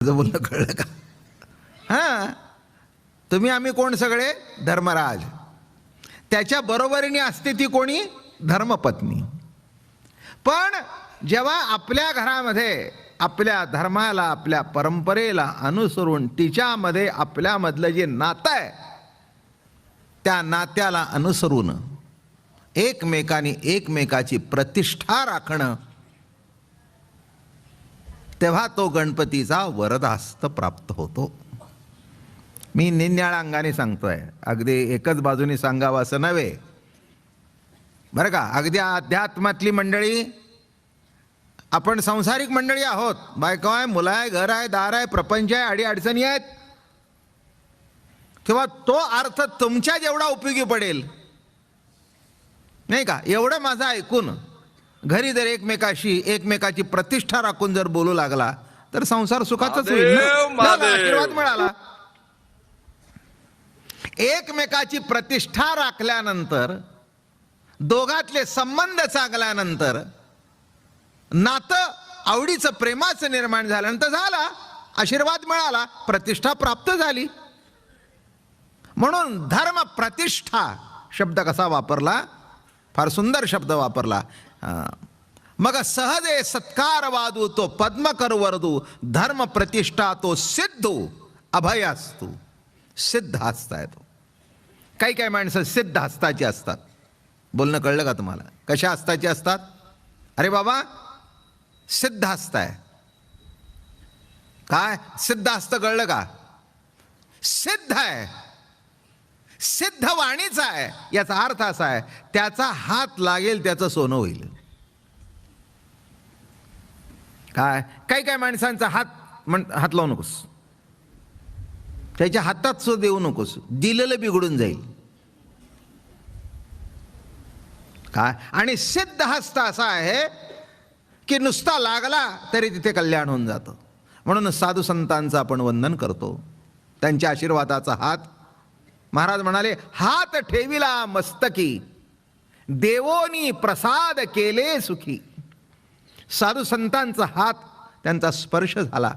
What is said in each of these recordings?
माझं बोलणं कळलं का? हां, तुम्ही आम्ही कोण सगळे? धर्मराज. त्याच्या बरोबरीने असते ती कोणी? धर्मपत्नी. पण जेव्हा आपल्या घरामध्ये आपल्या धर्माला, आपल्या परंपरेला अनुसरून तिच्यामध्ये आपल्यामधलं जे नातं आहे, त्या नात्याला अनुसरून एकमेकांनी एकमेकाची प्रतिष्ठा राखणं, तेव्हा तो गणपतीचा वरदहस्त प्राप्त होतो. मी निन्याळ्या अंगाने सांगतोय, अगदी एकच बाजूने सांगावं असं नव्हे बरं का. अगदी अध्यात्मातली मंडळी, आपण सांसारिक मंडळी आहोत, बायको आहे, मुलं आहे, घर आहे, दार आहे, प्रपंच आहे, अडीअडचणी आहेत, किंवा तो अर्थ तुमच्या जेवढा उपयोगी पडेल नाही का, एवढं माझं ऐकून घरी जर एकमेकाशी एकमेकाची प्रतिष्ठा राखून जर बोलू लागला तर संसार सुखाचाच होईल ना. आशीर्वाद मिळाला. एकमेकाची प्रतिष्ठा राखल्यानंतर, दोघातले संबंध चांगल्यानंतर, नातं आवडीचं प्रेमाचं निर्माण झाल्यानंतर झाला, आशीर्वाद मिळाला, प्रतिष्ठा प्राप्त झाली. म्हणून धर्म प्रतिष्ठा शब्द कसा वापरला, फार सुंदर शब्द वापरला. मग सहजे सत्कार वादू तो पद्म कर वरदू, धर्म प्रतिष्ठा तो सिद्धू अभयास्तू. सिद्ध हस्त आहे तो. काही काही माणसं सिद्ध हस्ताची असतात. बोलणं कळलं का तुम्हाला? कशा हस्ताची असतात? अरे बाबा, सिद्ध हस्त आहे. काय सिद्ध हस्त कळलं का? सिद्ध आहे, सिद्ध वाणीचा आहे. याचा अर्थ असा आहे, त्याचा हात लागेल त्याचं सोनं होईल. काय काही काही माणसांचा हात लावू नकोस, त्याच्या हातात सुद्धा देऊ नकोस, दिलेलं बिघडून जाईल. काय? आणि सिद्ध हस्त असा आहे की नुसता लागला तरी तिथे कल्याण होऊन जातं. म्हणून साधू संतांचं आपण वंदन करतो, त्यांच्या आशीर्वादाचा हात. महाराज म्हणाले, हात ठेविला मस्तकी, देवोनी प्रसाद केले सुखी. साधू संतांचा हात, त्यांचा स्पर्श झाला.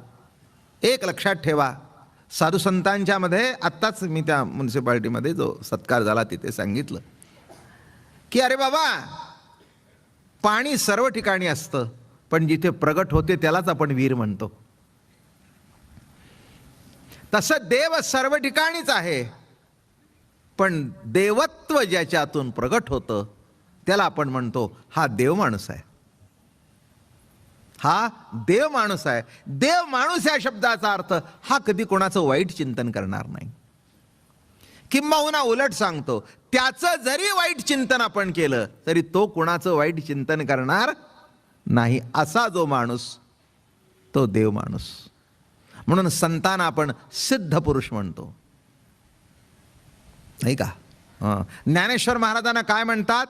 एक लक्षात ठेवा, साधू संतांच्या मध्ये, आत्ताच मी त्या म्युन्सिपाल्टीमध्ये जो सत्कार झाला तिथे सांगितलं की अरे बाबा, पाणी सर्व ठिकाणी असतं, पण जिथे प्रगट होते त्यालाच आपण वीर म्हणतो. तसं देव सर्व ठिकाणीच आहे, पण देवत्व ज्याच्यातून प्रगट होतं त्याला आपण म्हणतो हा देव माणूस आहे, हा देव माणूस आहे. देव माणूस या शब्दाचा अर्थ हा कधी कोणाचं वाईट चिंतन करणार नाही. किंबहुना उलट सांगतो, त्याचं जरी वाईट चिंतन आपण केलं तरी तो कोणाचं वाईट चिंतन करणार नाही. असा जो माणूस तो देव माणूस. म्हणून संतांना आपण सिद्ध पुरुष म्हणतो, नाही का? ज्ञानेश्वर महाराजांना काय म्हणतात?